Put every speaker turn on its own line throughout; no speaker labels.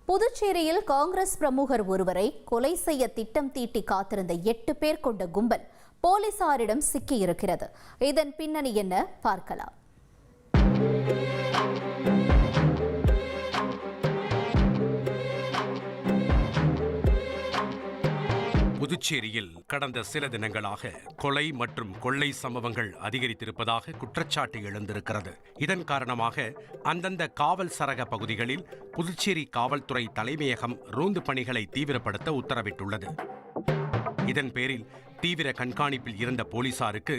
புதுச்சேரியில் காங்கிரஸ் பிரமுகர் ஒருவரை கொலை செய்ய திட்டம் தீட்டி காத்திருந்த 8 பேர் கொண்ட கும்பல் போலீசாரிடம் சிக்கியிருக்கிறது. இதன் பின்னணி என்ன பார்க்கலாம்.
புதுச்சேரியில் கடந்த சில தினங்களாக கொலை மற்றும் கொள்ளை சம்பவங்கள் அதிகரித்திருப்பதாக குற்றச்சாட்டு எழுந்திருக்கிறது. இதன் காரணமாக அந்தந்த காவல் சரக பகுதிகளில் புதுச்சேரி காவல்துறை தலைமையகம் ரோந்து பணிகளை தீவிரப்படுத்த உத்தரவிட்டுள்ளது. இதன் பேரில் தீவிர கண்காணிப்பில் இருந்த போலீசாருக்கு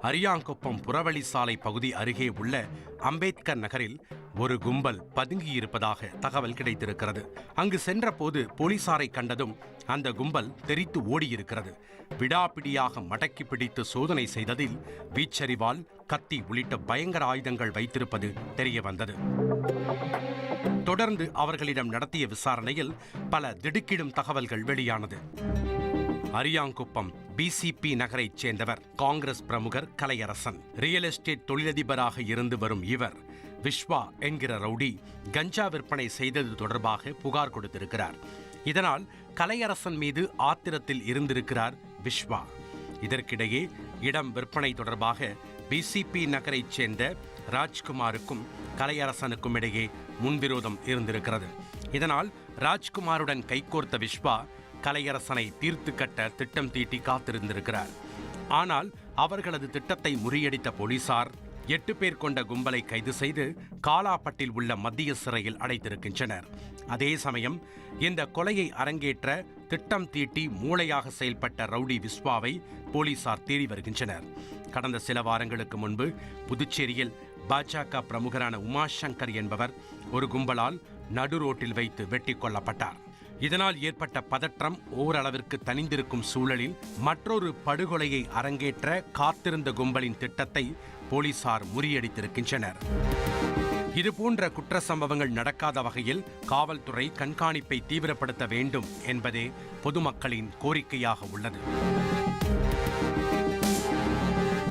அரியாங்குப்பம் புறவழி சாலை பகுதி அருகே உள்ள அம்பேத்கர் நகரில் ஒரு கும்பல் பதுங்கியிருப்பதாக தகவல் கிடைத்திருக்கிறது. அங்கு சென்றபோது போலீசாரை கண்டதும் அந்த கும்பல் தெரித்து ஓடியிருக்கிறது. விடாப்பிடியாக மடக்கி பிடித்து சோதனை செய்ததில் வீச்சரிவால், கத்தி உள்ளிட்ட பயங்கர ஆயுதங்கள் வைத்திருப்பது தெரிய வந்தது. தொடர்ந்து அவர்களிடம் நடத்திய விசாரணையில் பல திடுக்கிடும் தகவல்கள் வெளியானது. அரியாங்குப்பம் பிசிபி நகரைச் சேர்ந்தவர் காங்கிரஸ் பிரமுகர் கலையரசன். ரியல் எஸ்டேட் தொழிலதிபராக இருந்து வரும் இவர் விஸ்வா என்கிற ரவுடி கஞ்சா விற்பனை செய்தது தொடர்பாக புகார் கொடுத்திருக்கிறார். இதனால் கலையரசன் மீது ஆத்திரத்தில் இருந்திருக்கிறார் விஸ்வா. இதற்கிடையே இடம் விற்பனை தொடர்பாக பிசிபி நகரைச் சேர்ந்த ராஜ்குமாருக்கும் கலையரசனுக்கும் இடையே முன்விரோதம் இருந்திருக்கிறது. இதனால் ராஜ்குமாருடன் கைகோர்த்த விஸ்வா கலையரசனை தீர்த்து கட்ட திட்டம் தீட்டி காத்திருந்திருக்கிறார். ஆனால் அவர்களது திட்டத்தை முறியடித்த போலீசார் 8 பேர் கொண்ட கும்பலை கைது செய்து காலாப்பட்டில் உள்ள மத்திய சிறையில் அடைத்திருக்கின்றனர். அதே சமயம் இந்த கொலையை அரங்கேற்ற திட்டம் தீட்டி மூளையாக செயல்பட்ட ரவுடி விஸ்வாவை போலீசார் தேடி வருகின்றனர். கடந்த சில வாரங்களுக்கு முன்பு புதுச்சேரியில் பாஜக பிரமுகரான உமாசங்கர் என்பவர் ஒரு கும்பலால் நடு ரோட்டில் வைத்து வெட்டி கொல்லப்பட்டார். இதனால் ஏற்பட்ட பதற்றம் ஓரளவிற்கு தணிந்திருக்கும் சூழலில் மற்றொரு படுகொலையை அரங்கேற்ற காத்திருந்த கும்பலின் திட்டத்தை போலீசார் முறியடித்திருக்கின்றனர். இதுபோன்ற குற்ற சம்பவங்கள் நடக்காத வகையில் காவல்துறை கண்காணிப்பை தீவிரப்படுத்த வேண்டும் என்பதே பொதுமக்களின் கோரிக்கையாக உள்ளது.